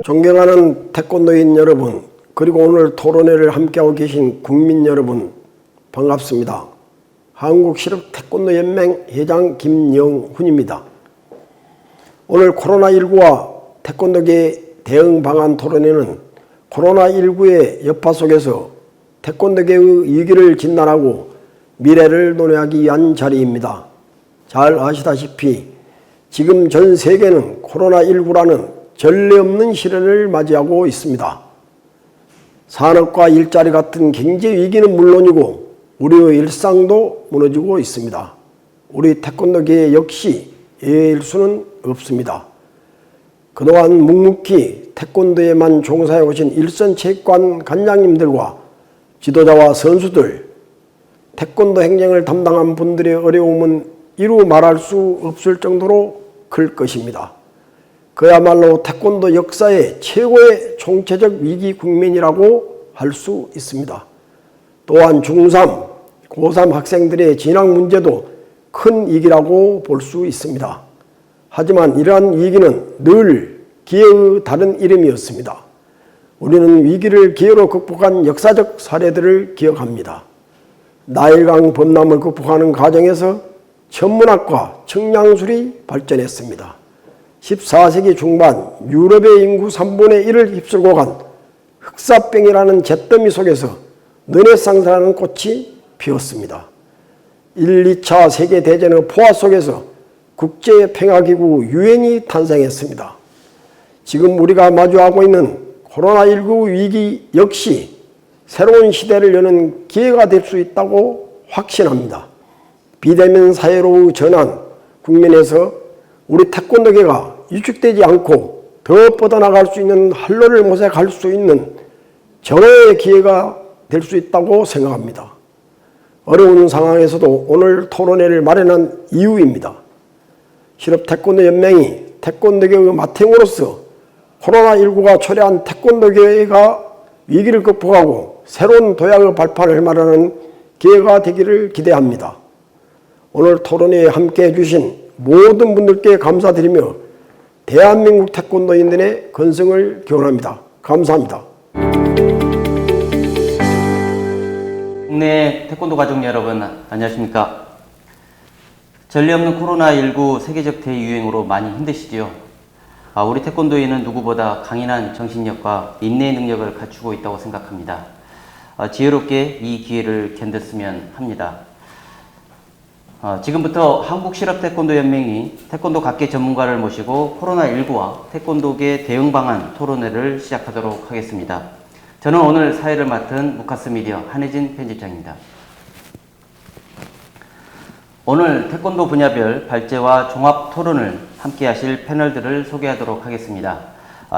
존경하는 태권도인 여러분, 그리고 오늘 토론회를 함께하고 계신 국민 여러분, 반갑습니다. 한국실업태권도연맹 회장 김영훈입니다. 오늘 코로나19와 태권도계 대응 방안 토론회는 코로나19의 여파 속에서 태권도계의 위기를 진단하고 미래를 논의하기 위한 자리입니다. 잘 아시다시피 지금 전 세계는 코로나19라는 전례 없는 시련을 맞이하고 있습니다. 산업과 일자리 같은 경제 위기는 물론이고 우리의 일상도 무너지고 있습니다. 우리 태권도계 역시 예외일 수는 없습니다. 그동안 묵묵히 태권도에만 종사해 오신 일선체육관 관장님들과 지도자와 선수들, 태권도 행정을 담당한 분들의 어려움은 이루 말할 수 없을 정도로 클 것입니다. 그야말로 태권도 역사의 최고의 총체적 위기 국면이라고 할 수 있습니다. 또한 중3, 고3 학생들의 진학 문제도 큰 위기라고 볼 수 있습니다. 하지만 이러한 위기는 늘 기회의 다른 이름이었습니다. 우리는 위기를 기회로 극복한 역사적 사례들을 기억합니다. 나일강 범람을 극복하는 과정에서 천문학과 청량술이 발전했습니다. 14세기 중반 유럽의 인구 3분의 1을 휩쓸고 간 흑사병이라는 잿더미 속에서 르네상스라는 꽃이 피었습니다. 1, 2차 세계대전의 포화 속에서 국제평화기구 유엔이 탄생했습니다. 지금 우리가 마주하고 있는 코로나19 위기 역시 새로운 시대를 여는 기회가 될 수 있다고 확신합니다. 비대면 사회로의 전환 국면에서 우리 태권도계가 위축되지 않고 더 뻗어나갈 수 있는 활로를 모색할 수 있는 전화의 기회가 될 수 있다고 생각합니다. 어려운 상황에서도 오늘 토론회를 마련한 이유입니다. 실업태권도연맹이 태권도계의 맏형으로서 코로나19가 초래한 태권도계가 위기를 극복하고 새로운 도약의 발판을 마련하는 기회가 되기를 기대합니다. 오늘 토론회에 함께해 주신 모든 분들께 감사드리며 대한민국 태권도인들의 건승을 기원합니다. 감사합니다. 국내 태권도 가족 여러분 안녕하십니까? 전례 없는 코로나19 세계적 대유행으로 많이 힘드시지요? 우리 태권도인은 누구보다 강인한 정신력과 인내의 능력을 갖추고 있다고 생각합니다. 지혜롭게 이 기회를 견뎠으면 합니다. 지금부터 한국실업태권도연맹이 태권도 각계 전문가를 모시고 코로나19와 태권도계 대응 방안 토론회를 시작하도록 하겠습니다. 저는 오늘 사회를 맡은 무카스 미디어 한혜진 편집장입니다. 오늘 태권도 분야별 발제와 종합 토론을 함께 하실 패널들을 소개하도록 하겠습니다.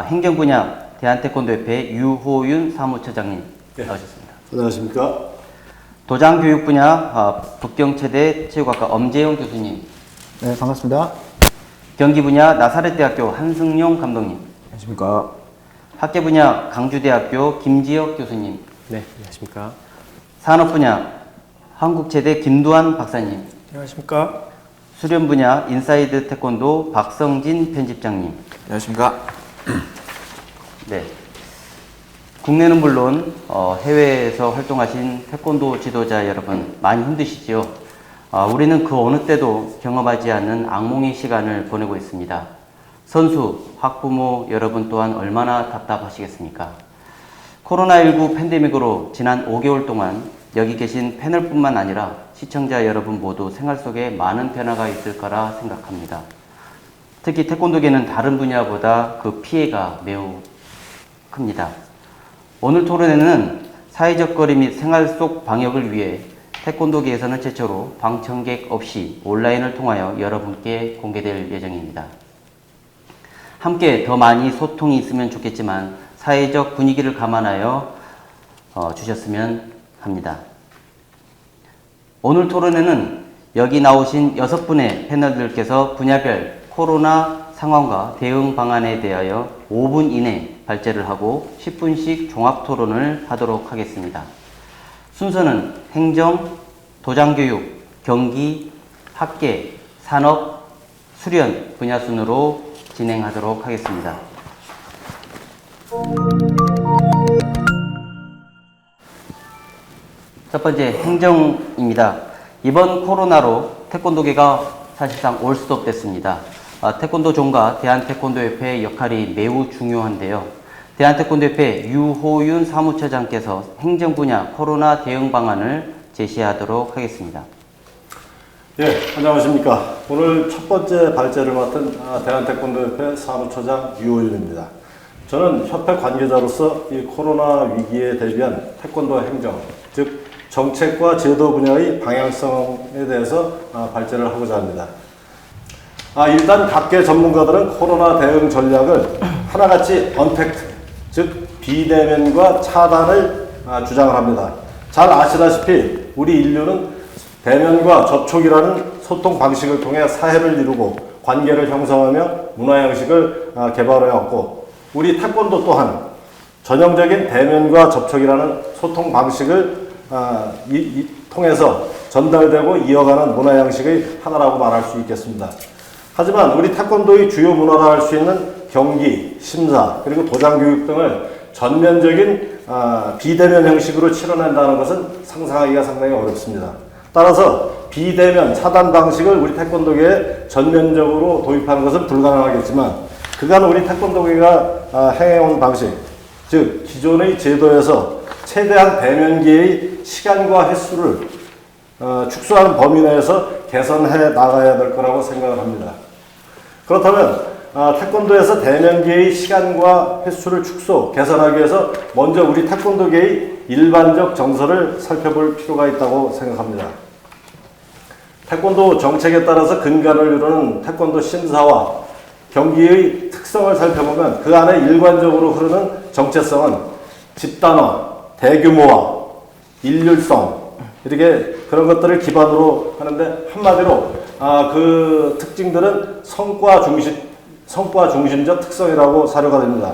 행정 분야 대한태권도협회 유호윤 사무처장님 나오셨습니다. 안녕하십니까? 도장 교육 분야 북경체대 체육학과 엄재영 교수님. 네, 반갑습니다. 경기 분야 나사렛대학교 한승용 감독님. 안녕하십니까? 학계 분야 강주대학교 김지혁 교수님. 네, 안녕하십니까? 산업 분야 한국체대 김두한 박사님. 안녕하십니까? 수련 분야 인사이드 태권도 박성진 편집장님. 안녕하십니까? 네. 국내는 물론 해외에서 활동하신 태권도 지도자 여러분 많이 힘드시지요. 우리는 그 어느 때도 경험하지 않는 악몽의 시간을 보내고 있습니다. 선수, 학부모 여러분 또한 얼마나 답답하시겠습니까? 코로나19 팬데믹으로 지난 5개월 동안 여기 계신 패널뿐만 아니라 시청자 여러분 모두 생활 속에 많은 변화가 있을 거라 생각합니다. 특히 태권도계는 다른 분야보다 그 피해가 매우 큽니다. 오늘 토론회는 사회적 거리 및 생활 속 방역을 위해 태권도계에서는 최초로 방청객 없이 온라인을 통하여 여러분께 공개될 예정입니다. 함께 더 많이 소통이 있으면 좋겠지만 사회적 분위기를 감안하여 주셨으면 합니다. 오늘 토론회는 여기 나오신 6분의 패널들께서 분야별 코로나 상황과 대응 방안에 대하여 5분 이내 발제를 하고 10분씩 종합 토론을 하도록 하겠습니다. 순서는 행정, 도장교육, 경기, 학계, 산업, 수련 분야 순으로 진행하도록 하겠습니다. 첫 번째 행정입니다. 이번 코로나로 태권도계가 사실상 올 스톱 됐습니다. 태권도존과 대한태권도협회의 역할이 매우 중요한데요. 대한태권도협회 유호윤 사무처장께서 행정 분야 코로나 대응 방안을 제시하도록 하겠습니다. 예, 안녕하십니까. 오늘 첫 번째 발제를 맡은 대한태권도협회 사무처장 유호윤입니다. 저는 협회 관계자로서 이 코로나 위기에 대비한 태권도 행정, 즉 정책과 제도 분야의 방향성에 대해서 발제를 하고자 합니다. 일단 각계 전문가들은 코로나 대응 전략을 하나같이 언택트, 즉 비대면과 차단을 주장을 합니다. 잘 아시다시피 우리 인류는 대면과 접촉이라는 소통 방식을 통해 사회를 이루고 관계를 형성하며 문화 형식을 개발해왔고, 우리 태권도 또한 전형적인 대면과 접촉이라는 소통 방식을 통해서 전달되고 이어가는 문화 양식의 하나라고 말할 수 있겠습니다. 하지만 우리 태권도의 주요 문화라 할 수 있는 경기, 심사, 그리고 도장 교육 등을 전면적인 비대면 형식으로 치러낸다는 것은 상상하기가 상당히 어렵습니다. 따라서 비대면 차단 방식을 우리 태권도계에 전면적으로 도입하는 것은 불가능하겠지만, 그간 우리 태권도계가 행해온 방식, 즉 기존의 제도에서 최대한 대면기의 시간과 횟수를 축소하는 범위 내에서 개선해 나가야 될 거라고 생각을 합니다. 그렇다면 태권도에서 대면기의 시간과 횟수를 축소, 개선하기 위해서 먼저 우리 태권도계의 일반적 정서를 살펴볼 필요가 있다고 생각합니다. 태권도 정책에 따라서 근간을 이루는 태권도 심사와 경기의 특성을 살펴보면 그 안에 일관적으로 흐르는 정체성은 집단화, 대규모화, 일률성, 이렇게 그런 것들을 기반으로 하는데, 한마디로 그 특징들은 성과 중심적 특성이라고 사료가 됩니다.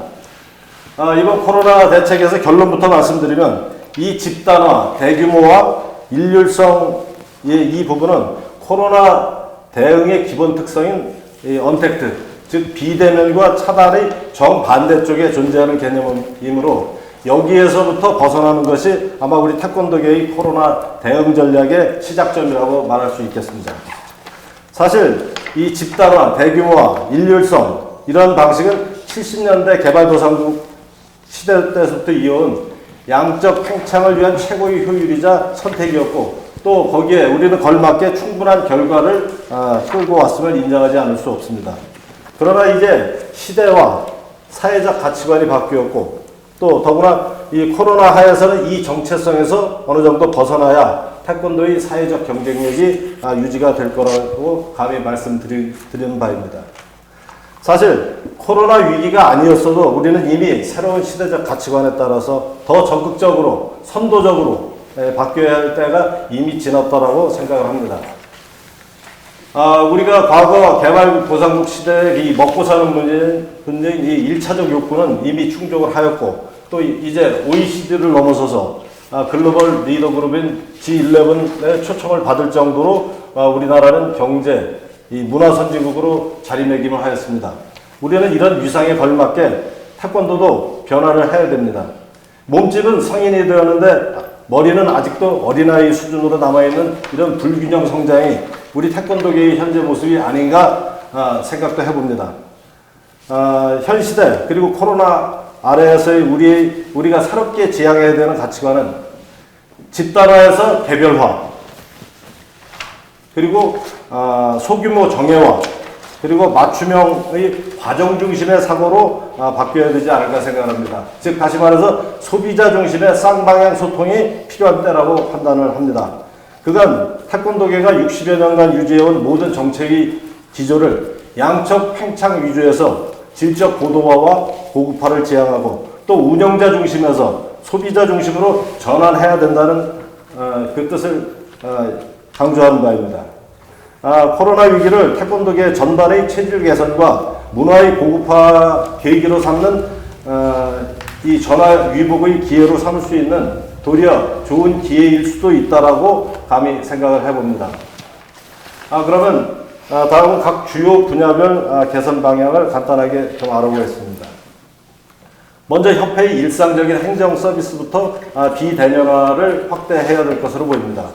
이번 코로나 대책에서 결론부터 말씀드리면 이 집단화, 대규모화, 일률성의 이 부분은 코로나 대응의 기본 특성인 이 언택트, 즉 비대면과 차단의 정반대쪽에 존재하는 개념이므로 여기에서부터 벗어나는 것이 아마 우리 태권도계의 코로나 대응 전략의 시작점이라고 말할 수 있겠습니다. 사실 이 집단화, 대규모화, 일률성, 이런 방식은 70년대 개발도상국 시대 때부터 이어온 양적 팽창을 위한 최고의 효율이자 선택이었고, 또 거기에 우리는 걸맞게 충분한 결과를 끌고 왔음을 인정하지 않을 수 없습니다. 그러나 이제 시대와 사회적 가치관이 바뀌었고, 또 더구나 이 코로나 하에서는 이 정체성에서 어느 정도 벗어나야 태권도의 사회적 경쟁력이 유지가 될 거라고 감히 말씀드리는 바입니다. 사실 코로나 위기가 아니었어도 우리는 이미 새로운 시대적 가치관에 따라서 더 적극적으로, 선도적으로 바뀌어야 할 때가 이미 지났다라고 생각을 합니다. 우리가 과거 개발도상국 시대의 이 먹고 사는 문제인 이 1차적 욕구는 이미 충족을 하였고, 또 이제 OECD를 넘어서서 글로벌 리더 그룹인 G11의 초청을 받을 정도로 우리나라는 경제, 이 문화 선진국으로 자리매김을 하였습니다. 우리는 이런 위상에 걸맞게 태권도도 변화를 해야 됩니다. 몸집은 성인이 되었는데 머리는 아직도 어린아이 수준으로 남아있는 이런 불균형 성장이 우리 태권도계의 현재 모습이 아닌가 생각도 해봅니다. 현 시대 그리고 코로나 아래에서의 우리가 새롭게 지향해야 되는 가치관은 집단화에서 개별화, 그리고 소규모 정예화, 그리고 맞춤형의 과정 중심의 사고로 바뀌어야 되지 않을까 생각합니다. 즉 다시 말해서 소비자 중심의 쌍방향 소통이 필요한 때라고 판단을 합니다. 그간 태권도계가 60여 년간 유지해온 모든 정책의 기조를 양적 팽창 위주에서 질적 고도화와 고급화를 지향하고, 또 운영자 중심에서 소비자 중심으로 전환해야 된다는 그 뜻을 강조하는 바입니다. 코로나 위기를 태권도계 전반의 체질 개선과 문화의 고급화 계기로 삼는 이 전화 위복의 기회로 삼을 수 있는 도리어 좋은 기회일 수도 있다라고 감히 생각을 해봅니다. 그러면 다음은 각 주요 분야별 개선 방향을 간단하게 좀 알아보겠습니다. 먼저 협회의 일상적인 행정 서비스부터 비대면화를 확대해야 될 것으로 보입니다.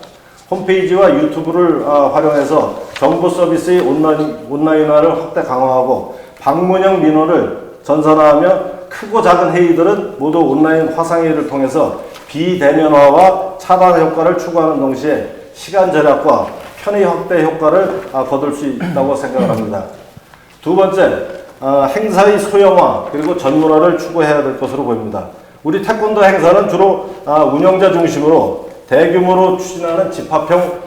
홈페이지와 유튜브를 활용해서 정보 서비스의 온라인화를 확대 강화하고 방문형 민원을 전산화하며 크고 작은 회의들은 모두 온라인 화상회의를 통해서 비대면화와 차단 효과를 추구하는 동시에 시간 절약과 편의 확대 효과를 거둘 수 있다고 생각을 합니다. 두 번째, 행사의 소형화 그리고 전문화를 추구해야 될 것으로 보입니다. 우리 태권도 행사는 주로 운영자 중심으로 대규모로 추진하는 집합형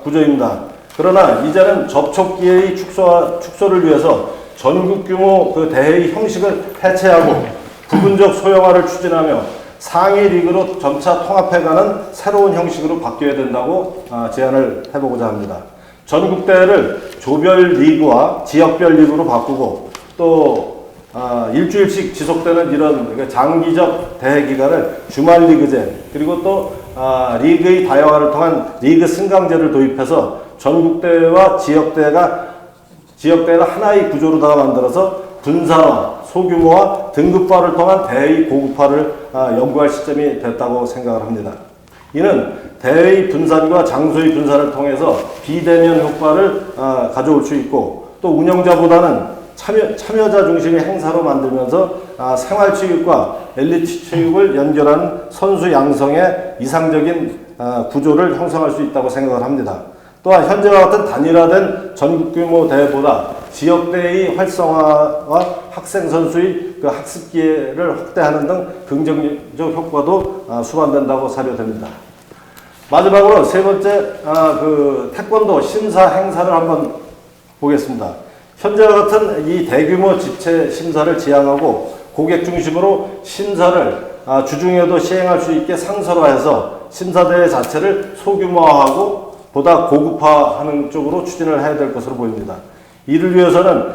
구조입니다. 그러나 이제는 접촉기회의 축소를 위해서 전국 규모 그 대회의 형식을 해체하고 부분적 소형화를 추진하며 상위 리그로 점차 통합해가는 새로운 형식으로 바뀌어야 된다고 제안을 해보고자 합니다. 전국 대회를 조별 리그와 지역별 리그로 바꾸고 또 일주일씩 지속되는 이런 장기적 대회 기간을 주말 리그제 그리고 또 리그의 다양화를 통한 리그 승강제를 도입해서 전국 대회와 지역 대회를 하나의 구조로다가 만들어서 분산화, 소규모화, 등급화를 통한 대회의 고급화를 연구할 시점이 됐다고 생각을 합니다. 이는 대회의 분산과 장소의 분산을 통해서 비대면 효과를 가져올 수 있고 또 운영자보다는 참여자 중심의 행사로 만들면서 생활체육과 엘리트 체육을 연결하는 선수 양성의 이상적인 구조를 형성할 수 있다고 생각을 합니다. 또한 현재와 같은 단일화된 전국 규모 대회보다 지역대회의 활성화와 학생 선수의 그 학습 기회를 확대하는 등 긍정적 효과도 수반된다고 사료됩니다. 마지막으로 세 번째, 태권도 심사 행사를 한번 보겠습니다. 현재와 같은 이 대규모 집체 심사를 지향하고 고객 중심으로 심사를 주중에도 시행할 수 있게 상설화해서 심사대회 자체를 소규모화하고 보다 고급화하는 쪽으로 추진을 해야 될 것으로 보입니다. 이를 위해서는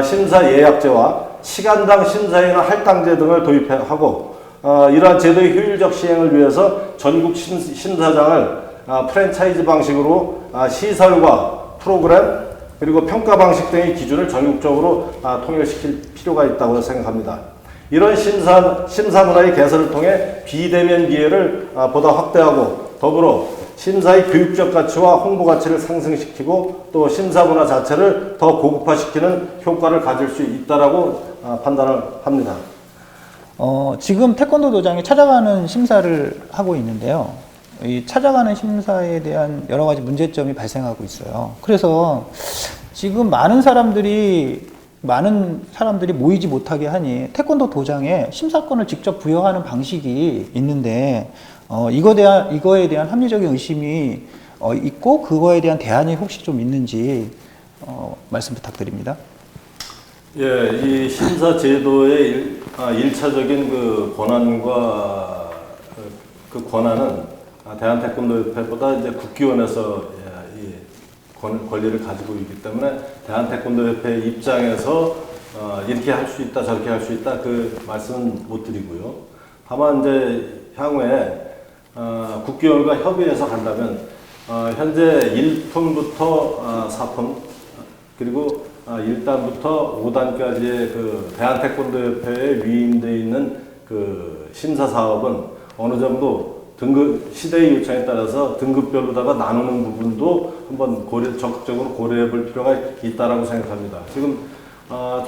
심사 예약제와 시간당 심사위나 할당제 등을 도입하고 이러한 제도의 효율적 시행을 위해서 전국 심사장을 프랜차이즈 방식으로 시설과 프로그램 그리고 평가 방식 등의 기준을 전국적으로 통일시킬 필요가 있다고 생각합니다. 이런 심사 문화의 개선을 통해 비대면 기회를 보다 확대하고 더불어 심사의 교육적 가치와 홍보 가치를 상승시키고 또 심사 문화 자체를 더 고급화시키는 효과를 가질 수 있다라고 판단을 합니다. 지금 태권도 도장에 찾아가는 심사를 하고 있는데요. 이 찾아가는 심사에 대한 여러 가지 문제점이 발생하고 있어요. 그래서 지금 많은 사람들이 모이지 못하게 하니 태권도 도장에 심사권을 직접 부여하는 방식이 있는데 이거에 대한 합리적인 의심이 있고 그거에 대한 대안이 혹시 좀 있는지 말씀 부탁드립니다. 예, 이 심사 제도의 일차적인 그 권한과 그 권한은 대한태권도협회보다 이제 국기원에서 이 권리를 가지고 있기 때문에 대한태권도협회 입장에서 이렇게 할 수 있다 저렇게 할 수 있다 그 말씀은 못 드리고요. 다만 이제 향후에 국기원과 협의해서 간다면 현재 1품부터 4품 그리고 1단부터 5단까지의 그 대한태권도협회에 위임되어 있는 그 심사 사업은 어느 정도 시대의 요청에 따라서 등급별로다가 나누는 부분도 한번 적극적으로 고려해 볼 필요가 있다라고 생각합니다. 지금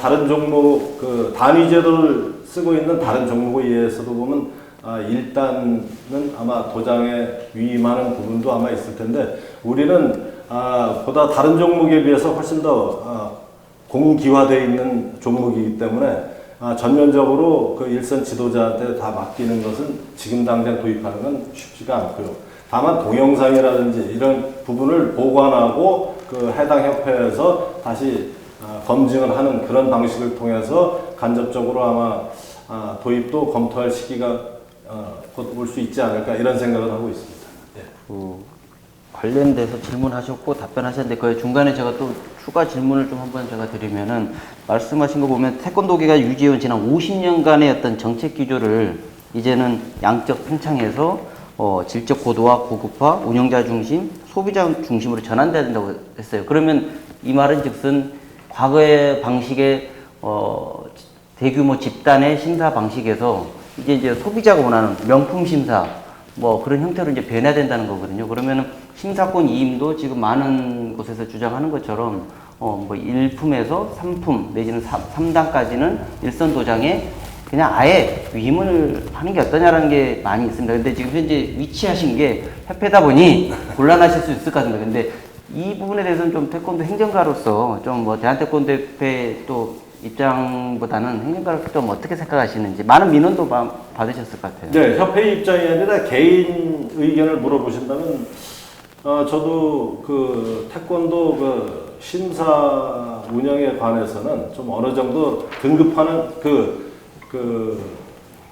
다른 종목 그 단위 제도를 쓰고 있는 다른 종목에 의해서도 보면 1단은 아마 도장에 위임하는 부분도 아마 있을 텐데 우리는 보다 다른 종목에 비해서 훨씬 더 공기화되어 있는 종목이기 때문에 전면적으로 그 일선 지도자한테 다 맡기는 것은 지금 당장 도입하는 건 쉽지가 않고요. 다만 동영상이라든지 이런 부분을 보관하고 그 해당 협회에서 다시 검증을 하는 그런 방식을 통해서 간접적으로 아마 도입도 검토할 시기가 곧 올 수 있지 않을까 이런 생각을 하고 있습니다. 예. 관련돼서 질문하셨고 답변하셨는데 그 중간에 제가 또 추가 질문을 좀 한번 제가 드리면은 말씀하신 거 보면 태권도계가 유지해온 지난 50년간의 어떤 정책 기조를 이제는 양적 팽창해서 질적 고도화, 고급화, 운영자 중심, 소비자 중심으로 전환돼야 된다고 했어요. 그러면 이 말은 즉슨 과거의 방식의 대규모 집단의 심사 방식에서 이제 소비자가 원하는 명품 심사 뭐 그런 형태로 이제 변화된다는 거거든요. 그러면은 심사권 이임도 지금 많은 곳에서 주장하는 것처럼 뭐 1품에서 3품 내지는 3단까지는 일선 도장에 그냥 아예 위임을 하는 게 어떠냐라는 게 많이 있습니다. 근데 지금 현재 위치하신 게 협회다 보니 곤란하실 수 있을 것 같습니다. 근데 이 부분에 대해서는 좀 태권도 행정가로서 좀 뭐 대한태권도협회 또 입장보다는 행정가로서 좀 어떻게 생각하시는지 많은 민원도 받으셨을 것 같아요. 네, 협회 입장이 아니라 개인 의견을 물어보신다면 저도 그 태권도 그 심사 운영에 관해서는 좀 어느 정도 등급하는 그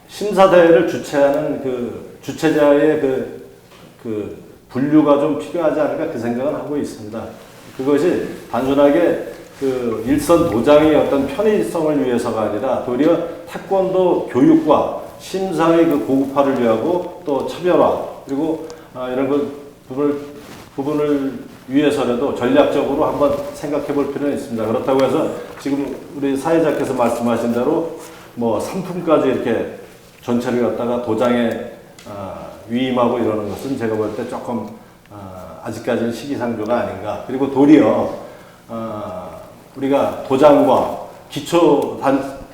심사대회를 주최하는 그 주최자의 그 분류가 좀 필요하지 않을까 그 생각은 하고 있습니다. 그것이 단순하게 그 일선 도장의 어떤 편의성을 위해서가 아니라 도리어 태권도 교육과 심사의 그 고급화를 위하고 또 차별화 그리고 이런 부분을 위해서라도 전략적으로 한번 생각해 볼 필요는 있습니다. 그렇다고 해서 지금 우리 사회자께서 말씀하신 대로 뭐 상품까지 이렇게 전체를 갖다가 도장에 위임하고 이러는 것은 제가 볼 때 조금 아직까지는 시기상조가 아닌가. 그리고 도리어 우리가 도장과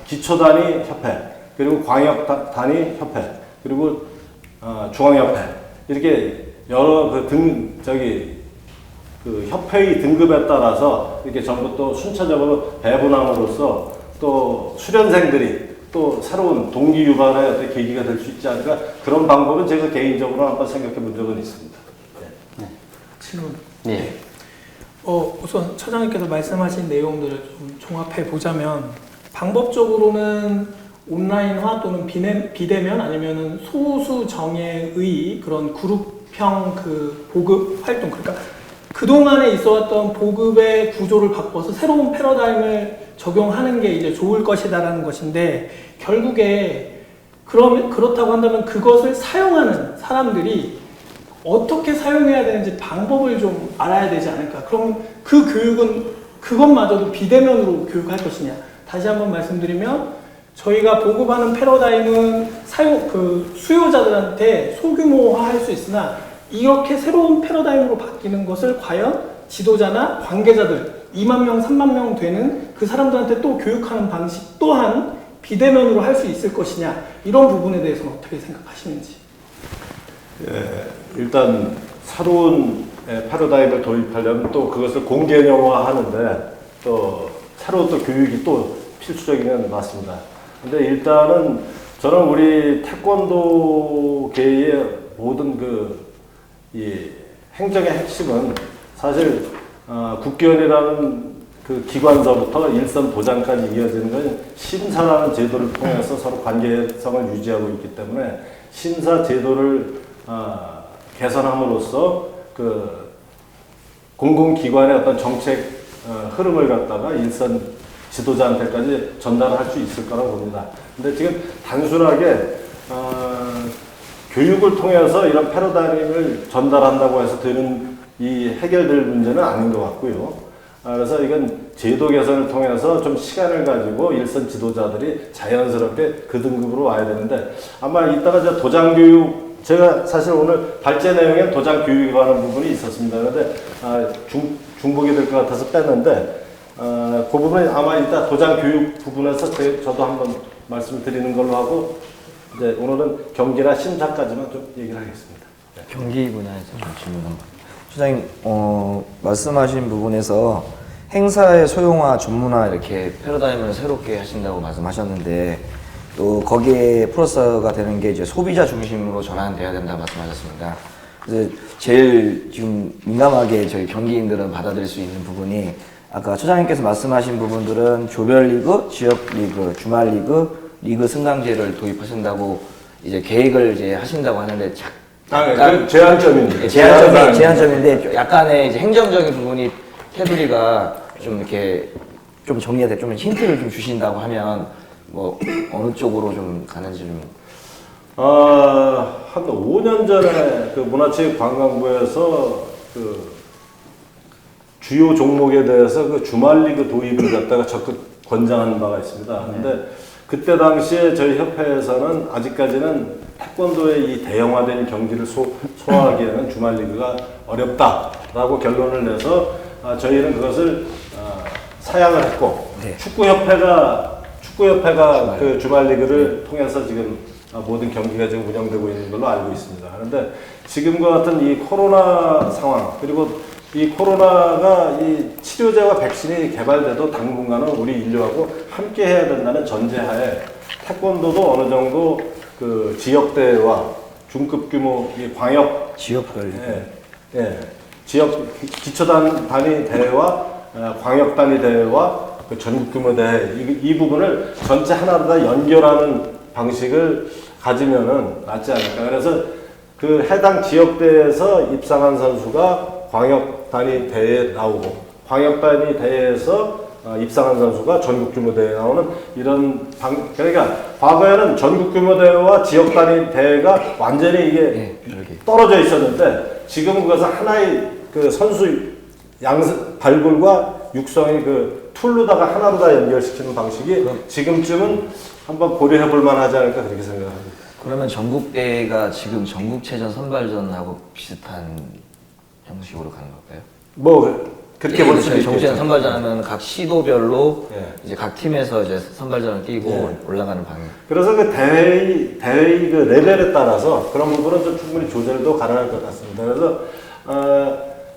기초단위 협회 그리고 광역단위 협회 그리고 중앙협회 이렇게 여러 그 협회의 등급에 따라서 이렇게 전부 또 순차적으로 배분함으로써 또 수련생들이 또 새로운 동기 유발의 어떤 계기가 될 수 있지 않을까 그런 방법은 제가 개인적으로 한번 생각해 본 적은 있습니다. 질문. 네. 우선 처장님께서 말씀하신 내용들을 좀 종합해 보자면 방법적으로는 온라인화 또는 비대면 아니면은 소수 정예의 그런 그룹형 그 보급 활동 그러니까 그동안에 있어왔던 보급의 구조를 바꿔서 새로운 패러다임을 적용하는 게 이제 좋을 것이다라는 것인데 결국에 그렇다고 한다면 그것을 사용하는 사람들이 어떻게 사용해야 되는지 방법을 좀 알아야 되지 않을까. 그럼 그 교육은 그것마저도 비대면으로 교육할 것이냐. 다시 한번 말씀드리면 저희가 보급하는 패러다임은 수요자들한테 소규모화할 수 있으나 이렇게 새로운 패러다임으로 바뀌는 것을 과연 지도자나 관계자들 2만 명, 3만 명 되는 그 사람들한테 또 교육하는 방식 또한 비대면으로 할 수 있을 것이냐 이런 부분에 대해서는 어떻게 생각하시는지. 예, 일단 새로운 패러다임을 도입하려면 또 그것을 공개념화하는데 또 새로 또 교육이 또 필수적인 건 맞습니다. 근데 일단은 저는 우리 태권도계의 모든 이 행정의 핵심은 사실 국기원이라는 그 기관서부터 일선 도장까지 이어지는 건 심사라는 제도를 통해서 서로 관계성을 유지하고 있기 때문에 심사 제도를 개선함으로써 그 공공기관의 어떤 정책 흐름을 갖다가 일선 지도자한테까지 전달할 수 있을 거라고 봅니다. 근데 지금 단순하게 교육을 통해서 이런 패러다임을 전달한다고 해서 되는 이 해결될 문제는 아닌 것 같고요. 그래서 이건 제도 개선을 통해서 좀 시간을 가지고 일선 지도자들이 자연스럽게 그 등급으로 와야 되는데 아마 이따가 도장 교육 제가 사실 오늘 발제 내용에 도장 교육에 관한 부분이 있었습니다. 그런데 중복이 될 것 같아서 뺐는데 그 부분은 아마 이따 도장 교육 부분에서 저도 한번 말씀을 드리는 걸로 하고 이제 오늘은 경기나 심사까지만 좀 얘기를 하겠습니다. 네. 경기 분야에서 질문 한번. 소장님, 말씀하신 부분에서 행사의 소형화, 전문화 이렇게 패러다임을 새롭게 하신다고 말씀하셨는데 또 거기에 플러스가 되는 게 이제 소비자 중심으로 전환돼야 된다고 말씀하셨습니다. 그래서 제일 지금 민감하게 저희 경기인들은 받아들일 수 있는 부분이 아까 처장님께서 말씀하신 부분들은 조별리그, 지역리그, 주말리그, 리그 승강제를 도입하신다고 이제 계획을 이제 하신다고 하는데 그 제한점입니다. 제한점인데 약간의 이제 행정적인 부분이 테두리가 좀 이렇게 좀 정리가 돼 좀 힌트를 좀 주신다고 하면 뭐 어느 쪽으로 좀 가는지 좀. 한 5년 전에 그 문화체육관광부에서 그 주요 종목에 대해서 그 주말리그 도입을 갖다가 적극 권장하는 바가 있습니다. 근데 그때 당시에 저희 협회에서는 아직까지는 태권도의 이 대형화된 경기를 소화하기에는 주말 리그가 어렵다라고 결론을 내서 저희는 그것을 사양을 했고 네. 축구협회가 그 주말 리그를 통해서 지금 모든 경기가 지금 운영되고 있는 걸로 알고 있습니다. 그런데 지금과 같은 이 코로나 상황 그리고 이 코로나가 이 치료제와 백신이 개발돼도 당분간은 우리 인류하고 함께 해야 된다는 전제하에 태권도도 어느 정도 그 지역대회와 중급 규모 이 광역 지역별 지역 기초 단위 대회와 광역 단위 대회와 그 전국 규모 대회 이 부분을 전체 하나로 다 연결하는 방식을 가지면은 낫지 않을까. 그래서 그 해당 지역대회에서 입상한 선수가 광역 단위 대회에 나오고 광역 단위 대회에서 입상한 선수가 전국 규모 대회에 나오는 이런 그러니까 과거에는 전국 규모 대회와 지역 단위 대회가 완전히 이게 떨어져 있었는데 지금은 그것을 하나의 그 선수 발굴과 육성의 그 툴로다가 하나로 다 연결시키는 방식이 지금쯤은 한번 고려해 볼 만하지 않을까 그렇게 생각합니다. 그러면 전국대회가 지금 전국체전 선발전하고 비슷한 형식으로 가는 걸까요? 뭐 그렇게 볼 수도 정시전 있겠죠. 선발전 하면 각 시도별로 예. 이제 각 팀에서 이제 선발전을 뛰고 올라가는 방향. 그래서 그 대회의 그 레벨에 따라서 그런 부분은 좀 충분히 조절도 가능할 것 같습니다. 그래서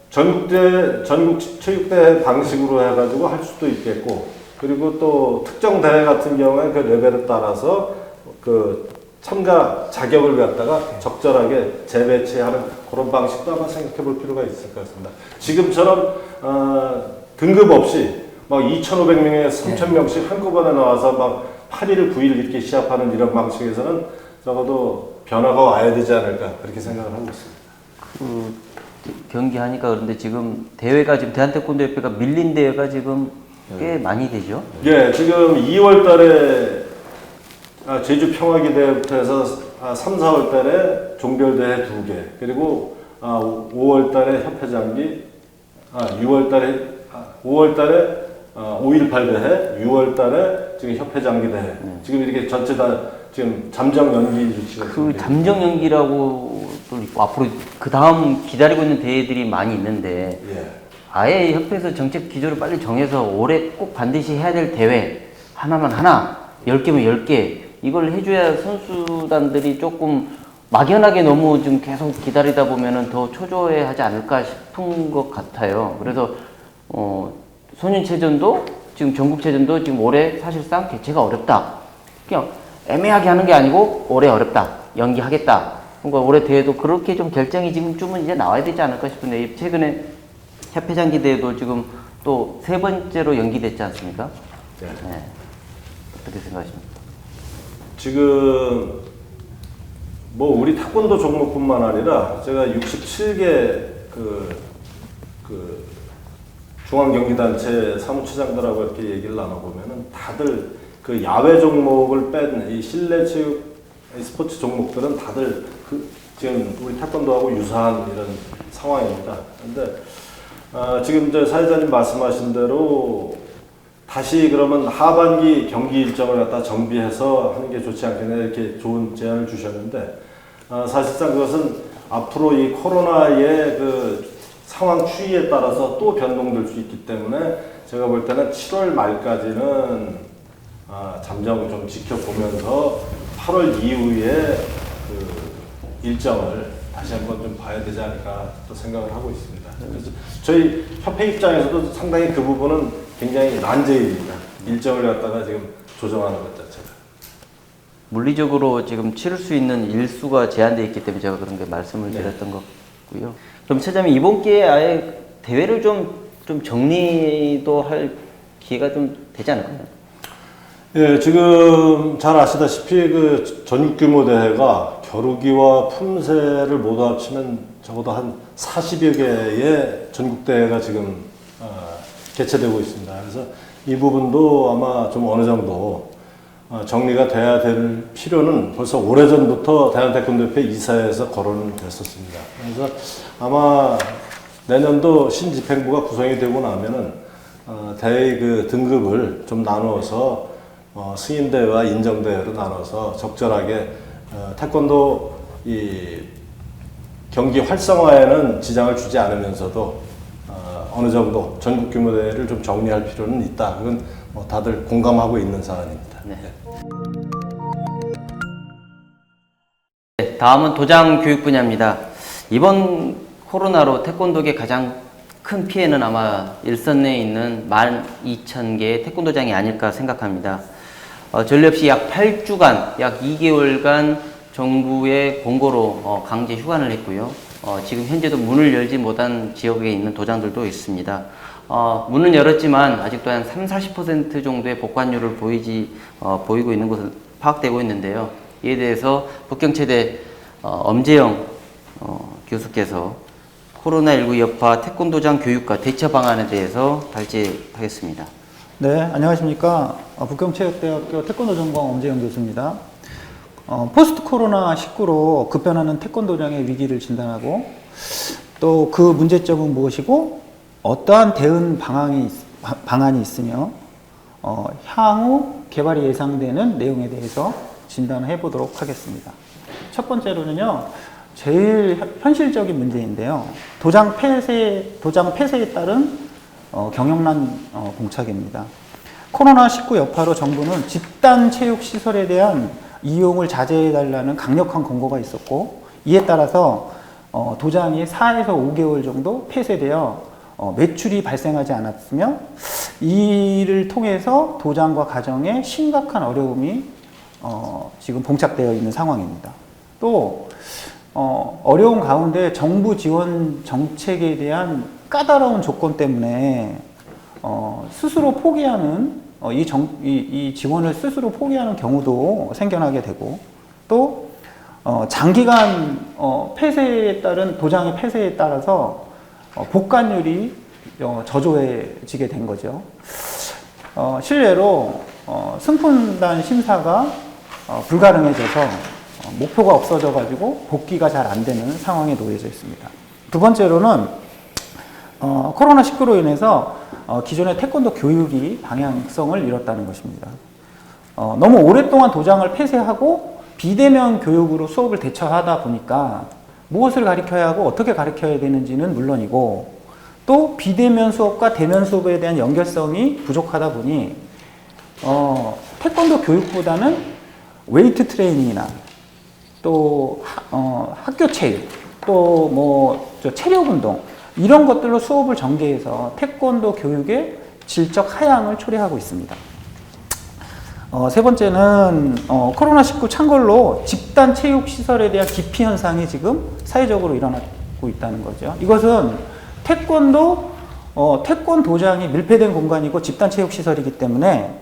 전국 체육대회 방식으로 해가지고 할 수도 있겠고, 그리고 또 특정 대회 같은 경우에 그 레벨에 따라서 그 참가 자격을 갖다가 적절하게 재배치하는 그런 방식도 아마 생각해 볼 필요가 있을 것 같습니다. 지금처럼 등급 없이 막 2,500명에서 3,000명씩 한꺼번에 나와서 막 8일, 9일 이렇게 시합하는 이런 방식에서는 적어도 변화가 와야 되지 않을까 그렇게 생각을 하고 있습니다. 경기하니까 그런데 지금 대회가 지금 대한태권도협회가 밀린 대회가 지금 꽤 많이 되죠. 예, 지금 2월 달에 제주 평화기대회부터 해서 3, 4월 달에 종별대회 2개, 그리고 5월 달에 협회장기, 6월 달에 5월 달에 5.18 대회, 6월 달에 지금 협회장기 대회. 지금 이렇게 전체 다 지금 잠정 연기 조치가 그 잠정 연기라고 또 있고 앞으로 그 다음 기다리고 있는 대회들이 많이 있는데 예. 아예 협회에서 정책 기조를 빨리 정해서 올해 꼭 반드시 해야 될 대회 하나만 하나, 10개면 10개 이걸 해줘야 선수단들이 조금 막연하게 너무 좀 계속 기다리다 보면은 더 초조해하지 않을까 싶은 것 같아요. 그래서 소년체전도 지금 전국체전도 지금 올해 사실상 개최가 어렵다. 그냥 애매하게 하는 게 아니고 올해 어렵다. 연기하겠다. 그러니까 올해 대회도 그렇게 좀 결정이 지금쯤은 이제 나와야 되지 않을까 싶은데 최근에 협회장기 대회도 지금 또 3번째로 연기됐지 않습니까? 네. 네. 어떻게 생각하십니까? 지금 뭐 우리 태권도 종목뿐만 아니라 제가 67개 그 중앙경기단체 사무처장들하고 이렇게 얘기를 나눠보면은 다들 그 야외 종목을 뺀 이 실내 체육 스포츠 종목들은 다들 지금 우리 태권도하고 유사한 이런 상황입니다. 근데 지금 이제 사회자님 말씀하신 대로 다시 그러면 하반기 경기 일정을 갖다 정비해서 하는 게 좋지 않겠냐 이렇게 좋은 제안을 주셨는데 사실상 그것은 앞으로 이 코로나의 그 상황 추이에 따라서 또 변동될 수 있기 때문에 제가 볼 때는 7월 말까지는 잠정 좀 지켜보면서 8월 이후에 그 일정을 다시 한번 좀 봐야 되지 않을까 또 생각을 하고 있습니다. 그래서 저희 협회 입장에서도 상당히 그 부분은 굉장히 난제입니다. 일정을 갖다가 지금 조정하는 것 자체가. 물리적으로 지금 치를 수 있는 일수가 제한되어 있기 때문에 제가 그런 게 말씀을 드렸던 거고요. 그럼 차장님 이번 기회에 아예 대회를 좀 정리도 할 기회가 좀 되지 않을까요? 예, 지금 잘 아시다시피 그 전국 규모 대회가 겨루기와 품새를 모두 합치면 적어도 한 40여 개의 전국 대회가 지금 개최되고 있습니다. 그래서 이 부분도 아마 좀 어느 정도 정리가 돼야 될 필요는 벌써 오래전부터 대한태권도협회 이사회에서 거론을 됐었습니다. 그래서 아마 내년도 신집행부가 구성이 되고 나면은 대회 그 등급을 좀 나누어서 승인대회와 인정대회로 나눠서 적절하게 태권도 이 경기 활성화에는 지장을 주지 않으면서도 어느 정도 전국 규모 대회를 좀 정리할 필요는 있다. 그건 뭐 다들 공감하고 있는 사안입니다. 네. 네, 다음은 도장 교육 분야입니다. 이번 코로나로 태권도계 가장 큰 피해는 아마 일선 내에 있는 12,000개의 태권도장이 아닐까 생각합니다. 전례 없이 약 8주간, 약 2개월간 정부의 공고로 강제 휴관을 했고요. 지금 현재도 문을 열지 못한 지역에 있는 도장들도 있습니다. 문은 열었지만 아직도 한 30-40% 정도의 복관율을 보이고 있는 것으로 파악되고 있는데요. 이에 대해서 북경체대 엄재영 교수께서 코로나19 여파 태권도장 교육과 대처 방안에 대해서 발제하겠습니다. 네, 안녕하십니까. 북경체육대학교 태권도 전공 엄재영 교수입니다. 포스트 코로나 19로 급변하는 태권도장의 위기를 진단하고 또 그 문제점은 무엇이고 어떠한 대응 방안이 있으며 향후 개발이 예상되는 내용에 대해서 진단해 보도록 하겠습니다. 첫 번째로는요, 제일 현실적인 문제인데요. 도장 폐쇄에 따른 경영난 봉착입니다. 코로나19 여파로 정부는 집단 체육 시설에 대한 이용을 자제해달라는 강력한 권고가 있었고, 이에 따라서 도장이 4에서 5개월 정도 폐쇄되어 매출이 발생하지 않았으며, 이를 통해서 도장과 가정에 심각한 어려움이 지금 봉착되어 있는 상황입니다. 또 어려운 가운데 정부 지원 정책에 대한 까다로운 조건 때문에 스스로 포기하는 이 지원을 스스로 포기하는 경우도 생겨나게 되고, 또 장기간 폐쇄에 따른 도장의 폐쇄에 따라서 복관율이 저조해지게 된 거죠. 실례로 승품단 심사가 불가능해져서 목표가 없어져 가지고 복귀가 잘 안 되는 상황에 놓여져 있습니다. 두 번째로는 코로나19로 인해서 기존의 태권도 교육이 방향성을 잃었다는 것입니다. 너무 오랫동안 도장을 폐쇄하고 비대면 교육으로 수업을 대처하다 보니까 무엇을 가르쳐야 하고 어떻게 가르쳐야 되는지는 물론이고, 또 비대면 수업과 대면 수업에 대한 연결성이 부족하다 보니 태권도 교육보다는 웨이트 트레이닝이나 또 학교 체육, 또 뭐 체력 운동, 이런 것들로 수업을 전개해서 태권도 교육의 질적 하향을 초래하고 있습니다. 세 번째는 코로나19 찬걸로 집단 체육 시설에 대한 기피 현상이 지금 사회적으로 일어나고 있다는 거죠. 이것은 태권도장이 밀폐된 공간이고 집단 체육 시설이기 때문에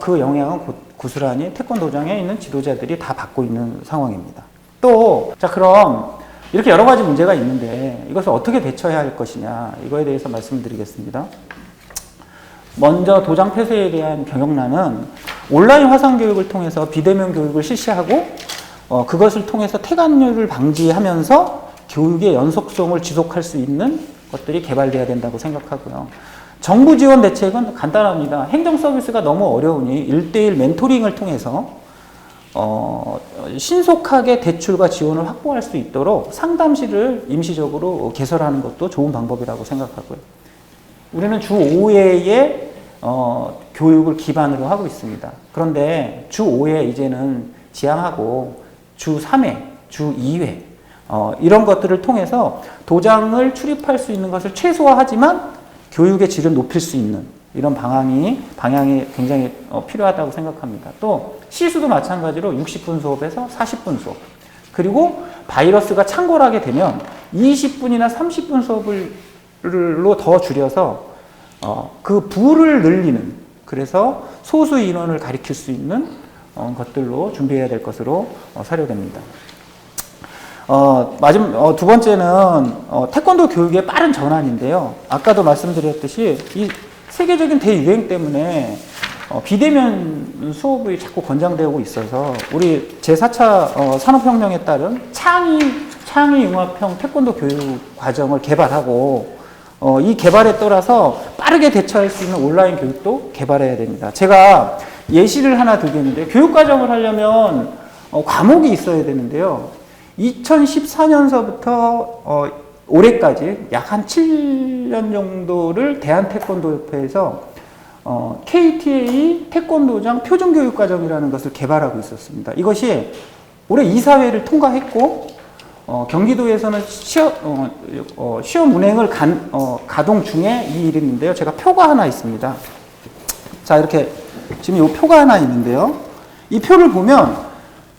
그 영향은 고스란히 태권도장에 있는 지도자들이 다 받고 있는 상황입니다. 또 그럼 이렇게 여러 가지 문제가 있는데 이것을 어떻게 대처해야 할 것이냐, 이거에 대해서 말씀드리겠습니다. 먼저 도장 폐쇄에 대한 경영난은 온라인 화상 교육을 통해서 비대면 교육을 실시하고 그것을 통해서 퇴관율을 방지하면서 교육의 연속성을 지속할 수 있는 것들이 개발돼야 된다고 생각하고요. 정부 지원 대책은 간단합니다. 행정 서비스가 너무 어려우니 1:1 멘토링을 통해서 신속하게 대출과 지원을 확보할 수 있도록 상담실을 임시적으로 개설하는 것도 좋은 방법이라고 생각하고요. 우리는 주 5회의 교육을 기반으로 하고 있습니다. 그런데 주 5회 이제는 지양하고 주 3회, 주 2회 이런 것들을 통해서 도장을 출입할 수 있는 것을 최소화하지만 교육의 질을 높일 수 있는 이런 방향이 굉장히 필요하다고 생각합니다. 또 시수도 마찬가지로 60분 수업에서 40분 수업, 그리고 바이러스가 창궐하게 되면 20분이나 30분 수업으로 더 줄여서 그 부를 늘리는, 그래서 소수 인원을 가리킬 수 있는 것들로 준비해야 될 것으로 사료됩니다. 두 번째는 태권도 교육의 빠른 전환인데요. 아까도 말씀드렸듯이 이 세계적인 대유행 때문에 비대면 수업이 자꾸 권장되고 있어서 우리 제4차 산업혁명에 따른 창의융합형 태권도 교육 과정을 개발하고 이 개발에 따라서 빠르게 대처할 수 있는 온라인 교육도 개발해야 됩니다. 제가 예시를 하나 들겠는데 교육과정을 하려면 과목이 있어야 되는데요. 2014년서부터 올해까지 약 한 7년 정도를 대한태권도협회에서 KTA 태권도장 표준교육과정이라는 것을 개발하고 있었습니다. 이것이 올해 이사회를 통과했고 경기도에서는 시험 운행을 가동 중에 이 일이 있는데요. 제가 표가 하나 있습니다. 자, 이렇게 지금 이 표가 하나 있는데요. 이 표를 보면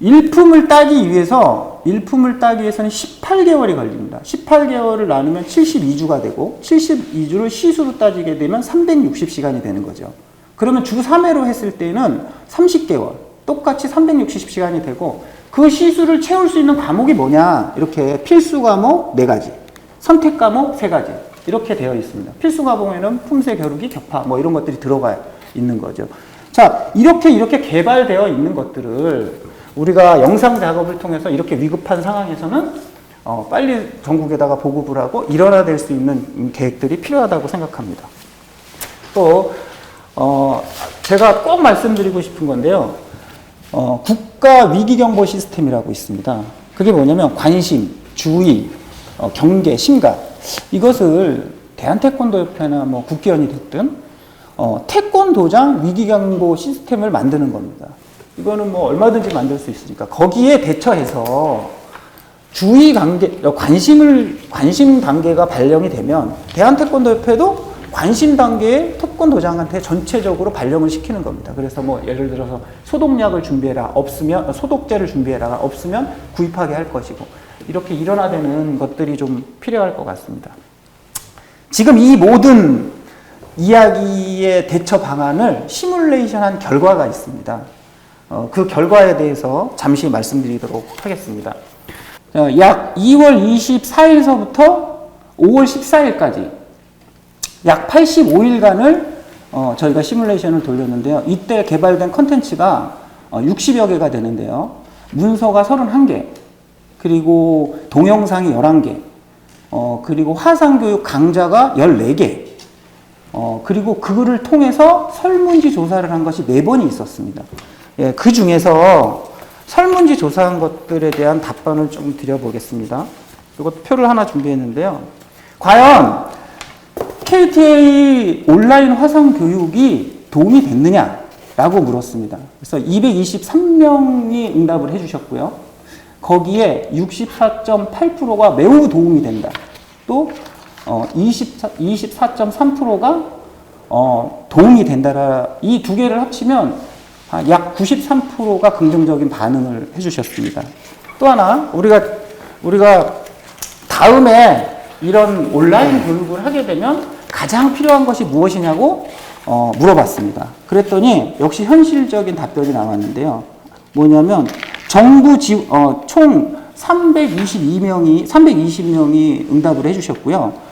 일품을 따기 위해서는 18개월이 걸립니다. 18개월을 나누면 72주가 되고 72주를 시수로 따지게 되면 360시간이 되는 거죠. 그러면 주 3회로 했을 때는 30개월, 똑같이 360시간이 되고 그 시수를 채울 수 있는 과목이 뭐냐? 이렇게 필수 과목 4가지, 선택 과목 3가지 이렇게 되어 있습니다. 필수 과목에는 품새, 겨루기, 격파 뭐 이런 것들이 들어가 있는 거죠. 자, 이렇게 개발되어 있는 것들을 우리가 영상 작업을 통해서 이렇게 위급한 상황에서는 빨리 전국에다가 보급을 하고 일원화될 수 있는 계획들이 필요하다고 생각합니다. 또 제가 꼭 말씀드리고 싶은 건데요. 국가 위기경보 시스템이라고 있습니다. 그게 뭐냐면 관심, 주의, 경계, 심각 이것을 대한태권도협회나 뭐 국기원이 됐든 태권도장 위기경보 시스템을 만드는 겁니다. 이거는 뭐 얼마든지 만들 수 있으니까 거기에 대처해서 주의 관계, 관심 단계가 발령이 되면 대한태권도협회도 관심 단계에 태권도장한테 전체적으로 발령을 시키는 겁니다. 그래서 뭐 예를 들어서 소독약을 준비해라, 없으면 소독제를 준비해라, 없으면 구입하게 할 것이고 이렇게 일원화되는 것들이 좀 필요할 것 같습니다. 지금 이 모든 이야기의 대처 방안을 시뮬레이션한 결과가 있습니다. 그 결과에 대해서 잠시 말씀드리도록 하겠습니다. 약 2월 24일서부터 5월 14일까지 약 85일간을 저희가 시뮬레이션을 돌렸는데요. 이때 개발된 컨텐츠가 60여 개가 되는데요. 문서가 31개, 그리고 동영상이 11개, 그리고 화상교육 강좌가 14개, 그리고 그거를 통해서 설문지 조사를 한 것이 4번이 있었습니다. 예, 그 중에서 설문지 조사한 것들에 대한 답변을 좀 드려보겠습니다. 이것도 표를 하나 준비했는데요. 과연 KTA 온라인 화상 교육이 도움이 됐느냐라고 물었습니다. 그래서 223명이 응답을 해주셨고요. 거기에 64.8%가 매우 도움이 된다. 또 24.3%가 도움이 된다. 이 두 개를 합치면 약 93%가 긍정적인 반응을 해주셨습니다. 또 하나 우리가 다음에 이런 온라인 교육을 하게 되면 가장 필요한 것이 무엇이냐고 물어봤습니다. 그랬더니 역시 현실적인 답변이 나왔는데요. 뭐냐면 정부 총 320명이 응답을 해주셨고요.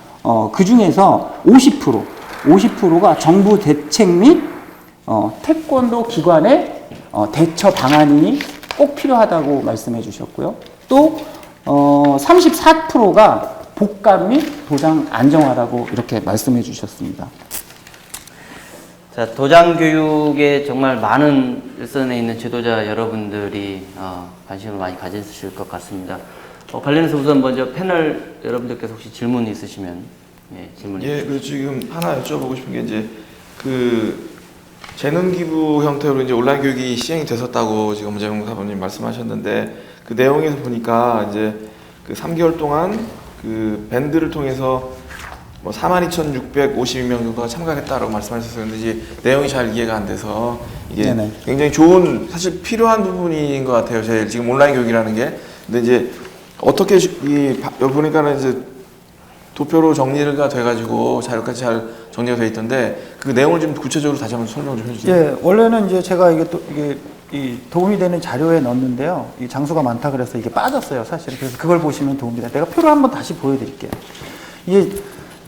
그 중에서 50%가 정부 대책 및 태권도 기관의 대처 방안이 꼭 필요하다고 말씀해 주셨고요. 또 34%가 복감 및 도장 안정화라고 이렇게 말씀해 주셨습니다. 자, 도장 교육에 정말 많은 일선에 있는 지도자 여러분들이 관심을 많이 가지실 것 같습니다. 관련해서 우선 먼저 패널 여러분들께서 혹시 질문 있으시면 질문. 예, 그 지금 하나 여쭤보고 싶은 게 이제 그 재능 기부 형태로 이제 온라인 교육이 시행이 됐었다고 지금 문재용 사모님 말씀하셨는데 그 내용에서 보니까 이제 그 3개월 동안 그 밴드를 통해서 뭐 42,652명 정도가 참가했다라고 말씀하셨어요. 근데 이제 내용이 잘 이해가 안 돼서 이게 네네. 굉장히 좋은 사실 필요한 부분인 것 같아요. 제일 지금 온라인 교육이라는 게. 근데 이제 어떻게 여기 보니까는 이제 도표로 정리가 돼가지고 자료까지 잘 정리가 돼 있던데 그 내용을 좀 구체적으로 다시 한번 설명 좀 해주세요. 예, 원래는 이제 제가 이게 도움이 되는 자료에 넣었는데요. 이 장수가 많다 그래서 이게 빠졌어요, 사실은. 그래서 그걸 보시면 도움이 돼요. 내가 표를 한번 다시 보여드릴게요. 이게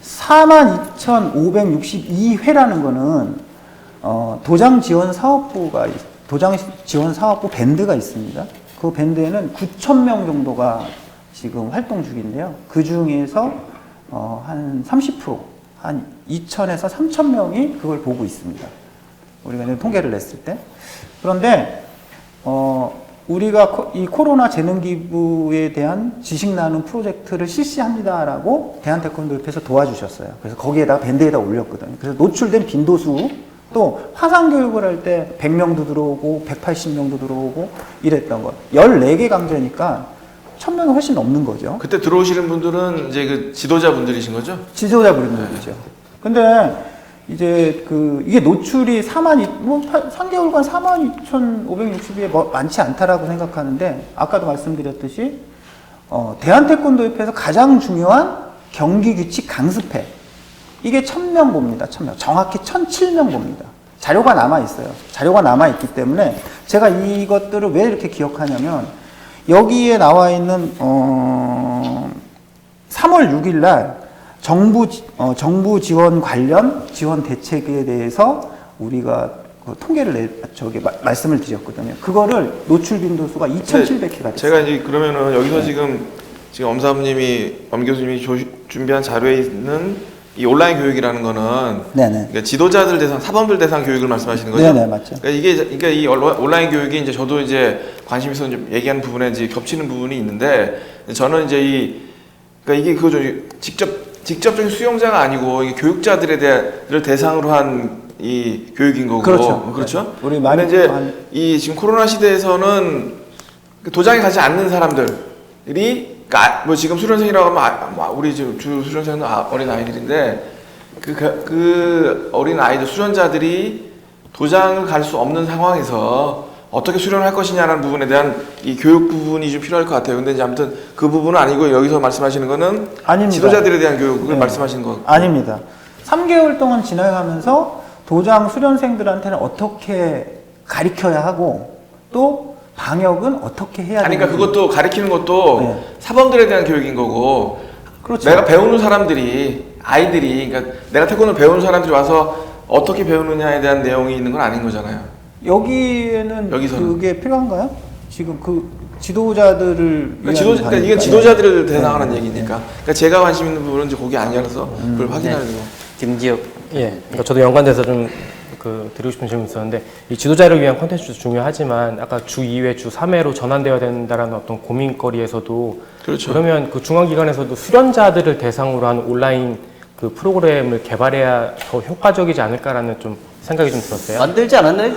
42,562회라는 거는 도장 지원 사업부 밴드가 있습니다. 그 밴드에는 9,000명 정도가 지금 활동 중인데요. 그 중에서 한 30%, 한 2,000에서 3,000명이 그걸 보고 있습니다. 우리가 이제 통계를 냈을 때. 그런데 우리가 이 코로나 재능 기부에 대한 지식 나눔 프로젝트를 실시합니다라고 대한태권도협회에서 도와주셨어요. 그래서 거기에다가 밴드에다 올렸거든요. 그래서 노출된 빈도수, 또 화상 교육을 할 때 100명도 들어오고 180명도 들어오고 이랬던 것. 14개 강좌니까 1000명이 훨씬 넘는 거죠. 그때 들어오시는 분들은 이제 그 지도자분들이신 거죠? 지도자분들이죠. 근데 이제 이게 노출이 3개월간 42,560이 많지 않다라고 생각하는데, 아까도 말씀드렸듯이, 대한태권도협회에서 가장 중요한 경기 규칙 강습회. 이게 1000명 봅니다. 1000명. 정확히 1007명 봅니다. 자료가 남아있어요. 자료가 남아있기 때문에 제가 이것들을 왜 이렇게 기억하냐면, 여기에 나와 있는, 3월 6일 날 정부 지원 관련 지원 대책에 대해서 우리가 통계를 말씀을 드렸거든요. 그거를 노출 빈도수가 2,700회가 됐어요. 제가 이제 그러면은 여기서 지금 엄 교수님이 준비한 자료에 있는 이 온라인 교육이라는 거는 그러니까 지도자들 대상, 사범들 대상 교육을 말씀하시는 거죠? 네네, 맞죠. 그러니까 이 온라인 교육이 이제 저도 이제 관심 있어서 이제 얘기하는 부분에 이제 겹치는 부분이 있는데, 저는 이제 그러니까 이게 그거죠. 직접적인 수용자가 아니고 이게 교육자들을 대상으로 한 이 교육인 거고. 그렇죠. 네. 우리 근데 이제 이 지금 코로나 시대에서는 도장에 가지 않는 사람들이, 그러니까 뭐 지금 수련생이라고 하면 우리 지금 주 수련생은 어린 아이들인데, 그 어린 아이들 수련자들이 도장을 갈 수 없는 상황에서 어떻게 수련을 할 것이냐라는 부분에 대한 이 교육 부분이 좀 필요할 것 같아요. 근데 이제 아무튼 그 부분은 아니고, 여기서 말씀하시는 거는 아닙니다. 지도자들에 대한 교육을 말씀하시는 거. 아닙니다. 3개월 동안 진행하면서 도장 수련생들한테는 어떻게 가르쳐야 하고, 또 방역은 어떻게 해야 되는지. 그러니까 그것도 가르치는 것도 사범들에 대한 교육인 거고, 그렇죠. 내가 배우는 사람들이, 아이들이, 그러니까 내가 태권도 배우는 사람들이 와서 어떻게 배우느냐에 대한 내용이 있는 건 아닌 거잖아요. 여기서는 그게 필요한가요? 지금 지도자들을 그러니까 이건 지도자들을 대상하는 얘기니까. 그러니까 제가 관심 있는 부분은 이제 거기 아니라서 그걸 확인하려고. 김지혁. 그러니까 저도 연관돼서 좀 드리고 싶은 질문이 있었는데, 이 지도자를 위한 콘텐츠도 중요하지만 아까 주 2회, 주 3회로 전환되어야 된다라는 어떤 고민거리에서도, 그렇죠. 그러면 그 중앙기관에서도 수련자들을 대상으로 한 온라인 그 프로그램을 개발해야 더 효과적이지 않을까라는 좀 생각이 좀 들었어요. 만들지 않았나요?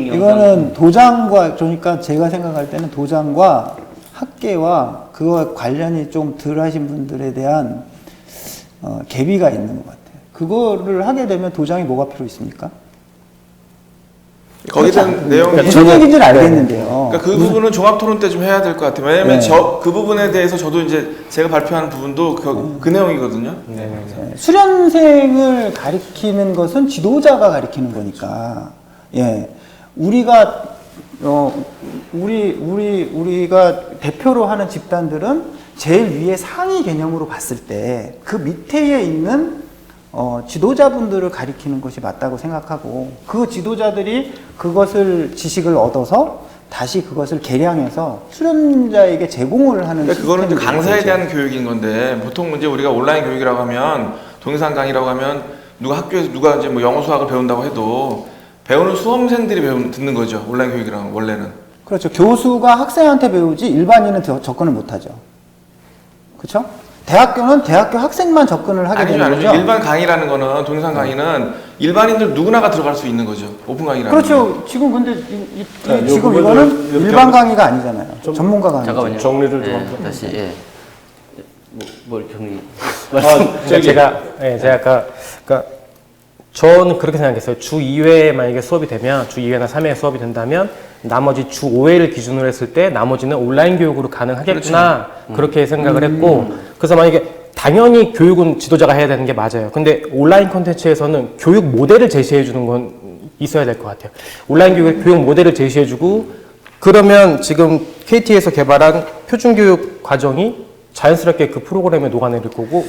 이거는 도장과, 그러니까 제가 생각할 때는 도장과 학계와 그와 관련이 좀 덜 하신 분들에 대한 계비가 있는 것 같아요. 그거를 하게 되면 도장이 뭐가 필요 있습니까? 거기에 대한 내용이 무슨 얘기인지는 알겠는데요. 그러니까 그 부분은 종합 토론 때 좀 해야 될 것 같아요. 왜냐면 그 부분에 대해서 저도 이제 제가 발표하는 부분도 그 내용이거든요. 수련생을 가리키는 것은 지도자가 가리키는 거니까. 우리가 우리가 대표로 하는 집단들은 제일 위에 상위 개념으로 봤을 때 그 밑에 있는 지도자분들을 가리키는 것이 맞다고 생각하고, 그 지도자들이 그것을 지식을 얻어서 다시 그것을 개량해서 수련자에게 제공을 하는. 그러니까 그거는 이제 강사에 대한 교육인 건데, 보통 이제 우리가 온라인 교육이라고 하면, 동영상 강의라고 하면 학교에서 누가 이제 뭐 영어 수학을 배운다고 해도 배우는 수험생들이 듣는 거죠. 온라인 교육이라는 원래는. 그렇죠. 교수가 학생한테 배우지 일반인은 접근을 못하죠. 그렇죠? 대학교는 대학교 학생만 접근을 하게 되는 거죠. 일반 강의라는 거는, 동영상 강의는 일반인들 누구나가 들어갈 수 있는 거죠. 오픈 강의라는. 그렇죠. 지금 근데 지금 이거는 일반 강의가 아니잖아요. 전문가 강의. 잠깐만요. 정리를 좀 다시 뭘 정리? 제가 아까 저는 그렇게 생각했어요. 주 2회 만약에 수업이 되면, 주 2회나 3회 수업이 된다면 나머지 주 5회를 기준으로 했을 때 나머지는 온라인 교육으로 가능하겠구나. 그렇게 생각을 했고, 그래서 만약에 당연히 교육은 지도자가 해야 되는 게 맞아요. 근데 온라인 콘텐츠에서는 교육 모델을 제시해 주는 건 있어야 될 것 같아요. 온라인 교육 모델을 제시해 주고, 그러면 지금 KT에서 개발한 표준교육 과정이 자연스럽게 그 프로그램에 녹아내릴 거고,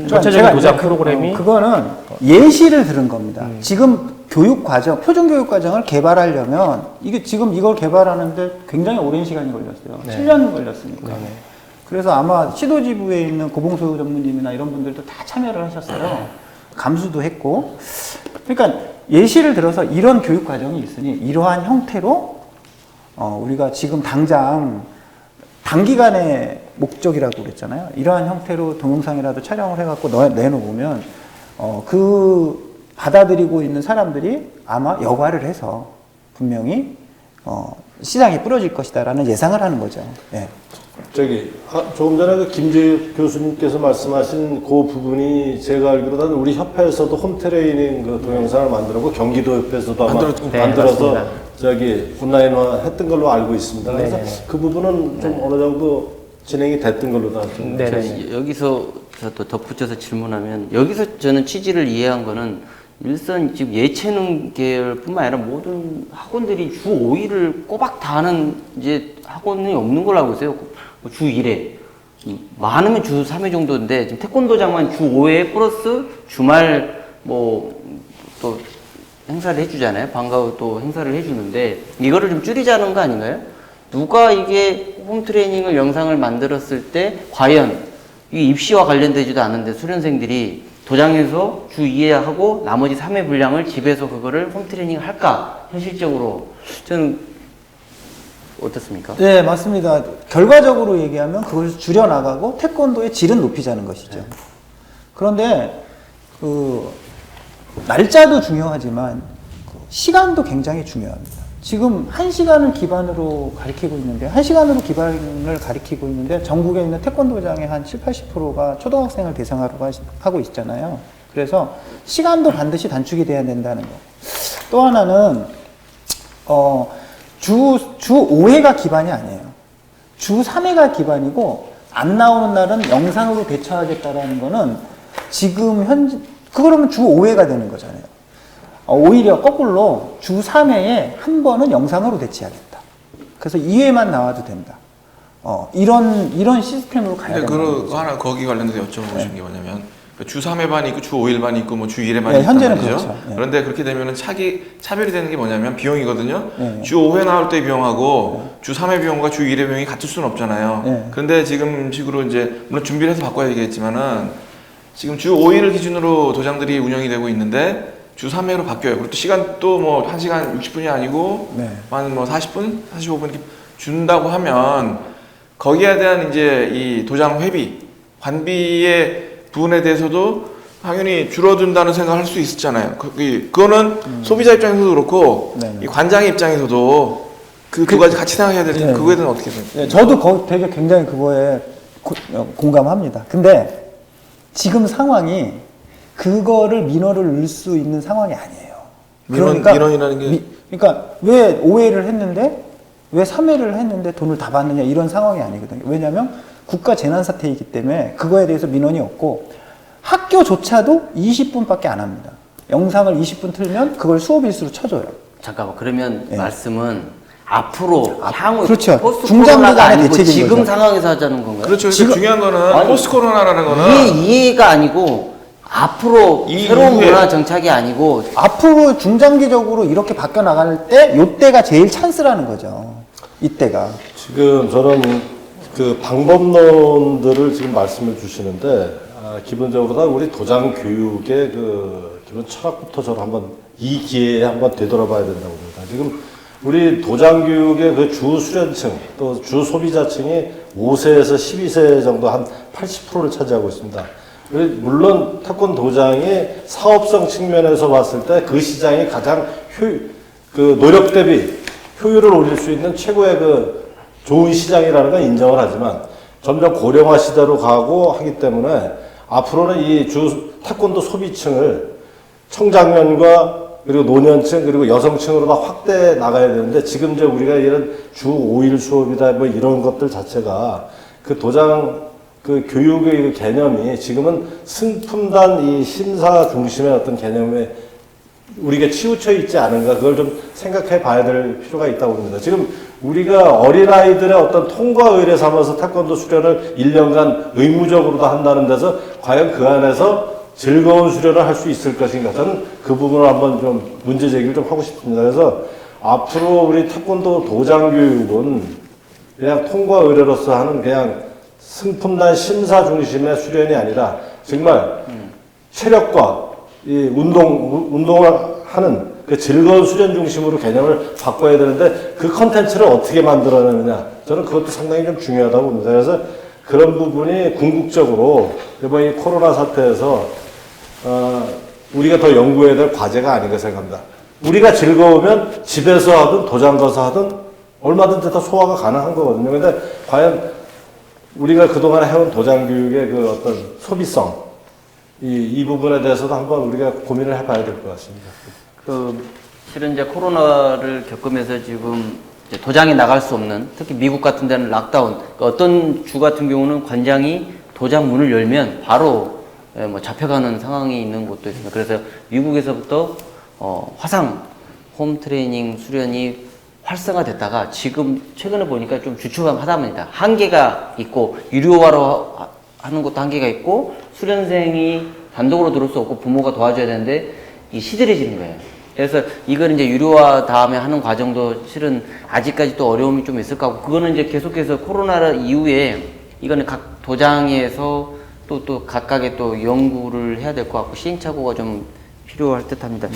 전체적인 도장 프로그램이 그거는 예시를 들은 겁니다. 지금 교육 과정, 표준 교육 과정을 개발하려면 이게 지금 이걸 개발하는데 굉장히 오랜 시간이 걸렸어요. 7년 걸렸으니까. 그래서 아마 시도지부에 있는 고봉소 전무님이나 이런 분들도 다 참여를 하셨어요. 감수도 했고. 그러니까 예시를 들어서 이런 교육 과정이 있으니 이러한 형태로 우리가 지금 당장 단기간의 목적이라고 그랬잖아요. 이러한 형태로 동영상이라도 촬영을 해갖고 내놓으면 그 받아들이고 있는 사람들이 아마 여과를 해서 분명히 시장에 뿌려질 것이다라는 예상을 하는 거죠. 예. 조금 전에 그 김재욱 교수님께서 말씀하신 그 부분이 제가 알기로는 우리 협회에서도 홈트레이닝 그 동영상을 만들었고 경기도 협회에서도 아마 만들어서 맞습니다. 저기 온라인화 했던 걸로 알고 있습니다. 그래서 그 부분은 좀 어느 정도 진행이 됐던 걸로 다 좀. 여기서 또 덧붙여서 질문하면 여기서 저는 취지를 이해한 거는 일선 지금 예체능 계열뿐만 아니라 모든 학원들이 주 5일을 꼬박 다 하는 이제 학원이 없는 걸로 알고 있어요. 주 1회. 많으면 주 3회 정도인데 지금 태권도장만 주 5회 플러스 주말 뭐 또 행사를 해주잖아요. 방과 또 행사를 해주는데 이거를 좀 줄이자는 거 아닌가요? 누가 이게 홈트레이닝을 영상을 만들었을 때 과연 이 입시와 관련되지도 않은데 수련생들이 도장에서 주 2회 하고 나머지 3회 분량을 집에서 그거를 홈트레이닝 할까? 현실적으로 저는 어떻습니까? 네, 맞습니다. 결과적으로 얘기하면 그걸 줄여나가고 태권도의 질은 높이자는 것이죠. 그런데 그 날짜도 중요하지만 그 시간도 굉장히 중요합니다. 지금 1시간을 기반으로 가리키고 있는데 1시간으로 기반을 가리키고 있는데 전국에 있는 태권도장의 한 70~80%가 초등학생을 대상으로 하고 있잖아요. 그래서 시간도 반드시 단축이 돼야 된다는 거. 또 하나는 주 5회가 기반이 아니에요. 주 3회가 기반이고 안 나오는 날은 영상으로 대처하겠다라는 거는 지금 그러면 주 5회가 되는 거잖아요. 오히려 거꾸로 주 3회에 한 번은 영상으로 대체하겠다. 그래서 2회만 나와도 된다. 이런 시스템으로 가야 된다. 근데 하나 거기 관련해서 여쭤보고 싶은 게 뭐냐면 주 3회 반이 있고 주 5일 반이 있고 뭐 주 1회 반이 있단 현재는 말이죠. 그렇죠. 네. 그런데 그렇게 되면은 차별이 되는 게 뭐냐면 비용이거든요. 네. 주 5회 나올 때 비용하고 주 3회 비용과 주 1회 비용이 같을 수는 없잖아요. 네. 그런데 지금 식으로 이제 물론 준비를 해서 바꿔야 되겠지만은 지금 주 5일을 기준으로 도장들이 운영이 되고 있는데 주 3회로 바뀌어요. 그리고 또 시간도 뭐 1시간 60분이 아니고 네. 한 뭐 40분, 45분 이렇게 준다고 하면 거기에 대한 이제 이 도장 회비, 관비의 부분에 대해서도 당연히 줄어든다는 생각을 할 수 있었잖아요. 그거는 소비자 입장에서도 그렇고 네. 이 관장의 입장에서도 그 두 가지 같이 생각해야 될 텐데 네. 그거에 대해서는 어떻게 생각해요? 네, 저도 되게 굉장히 그거에 공감합니다. 근데 지금 상황이 그거를 민원을 넣을 수 있는 상황이 아니에요. 민원이라는 게 그러니까 왜 5회를 했는데 왜 3회를 했는데 돈을 다 받느냐 이런 상황이 아니거든요. 왜냐하면 국가 재난사태이기 때문에 그거에 대해서 민원이 없고 학교조차도 20분밖에 안 합니다. 영상을 20분 틀면 그걸 수업일수로 쳐줘요. 잠깐만 그러면 네. 말씀은 앞으로 향후 그렇죠. 포스트 중장기간의 코로나가 아니고 대책인 지금 거죠. 상황에서 하자는 건가요? 그렇죠. 지금- 중요한 거는 아니, 포스트 코로나라는 거는 이해가 아니고 앞으로 이 새로운 이후에- 문화 정착이 아니고 앞으로 중장기적으로 이렇게 바뀌어 나갈 때 요때가 제일 찬스라는 거죠. 이때가. 지금 저는 그 방법론들을 지금 말씀해 주시는데 기본적으로 다 우리 도장 교육의 그 기본 철학부터 저는 한번 이 기회에 한번 되돌아봐야 된다고 봅니다. 지금 우리 도장 교육의 그 주 수련층 또 주 소비자층이 5세에서 12세 정도 한 80%를 차지하고 있습니다. 물론 태권도장이 사업성 측면에서 봤을 때 그 시장이 가장 그 노력 대비 효율을 올릴 수 있는 최고의 그 좋은 시장이라는 건 인정을 하지만 점점 고령화 시대로 가고 하기 때문에 앞으로는 이 주 태권도 소비층을 청장년과 그리고 노년층 그리고 여성층으로 다 확대해 나가야 되는데 지금 이제 우리가 이런 주 5일 수업이다 뭐 이런 것들 자체가 그 도장 그 교육의 그 개념이 지금은 승품단 이 심사 중심의 어떤 개념에 우리가 치우쳐 있지 않은가 그걸 좀 생각해 봐야 될 필요가 있다고 봅니다. 지금 우리가 어린아이들의 어떤 통과 의례 삼아서 태권도 수련을 1년간 의무적으로 다 한다는 데서 과연 그 안에서 즐거운 수련을 할 수 있을 것인가 저는 그 부분을 한번 좀 문제 제기를 좀 하고 싶습니다. 그래서 앞으로 우리 태권도 도장 교육은 그냥 통과 의례로서 하는 그냥 승품단 심사 중심의 수련이 아니라 정말 체력과 이 운동을 하는 그 즐거운 수련 중심으로 개념을 바꿔야 되는데 그 컨텐츠를 어떻게 만들어내느냐 저는 그것도 상당히 좀 중요하다고 봅니다. 그래서 그런 부분이 궁극적으로 이번 이 코로나 사태에서 우리가 더 연구해야 될 과제가 아닌가 생각합니다. 우리가 즐거우면 집에서 하든 도장 가서 하든 얼마든지 다 소화가 가능한 거거든요. 근데 과연 우리가 그동안 해온 도장 교육의 그 어떤 소비성 이 부분에 대해서도 한번 우리가 고민을 해봐야 될 것 같습니다. 실은 이제 코로나를 겪으면서 지금 이제 도장이 나갈 수 없는, 특히 미국 같은 데는 락다운, 그러니까 어떤 주 같은 경우는 관장이 도장 문을 열면 바로 뭐 잡혀가는 상황이 있는 곳도 있습니다. 그래서 미국에서부터 화상 홈 트레이닝 수련이 활성화됐다가 지금 최근에 보니까 좀 주춤하답니다. 한계가 있고 유료화로 하는 것도 한계가 있고 수련생이 단독으로 들을 수 없고 부모가 도와줘야 되는데 이 시들해지는 거예요. 그래서 이걸 이제 유료화 다음에 하는 과정도 실은 아직까지 또 어려움이 좀 있을 것 같고 그거는 이제 계속해서 코로나 이후에 이거는 각 도장에서 또 각각의 또 연구를 해야 될 것 같고 시행착오가 좀 필요할 듯 합니다.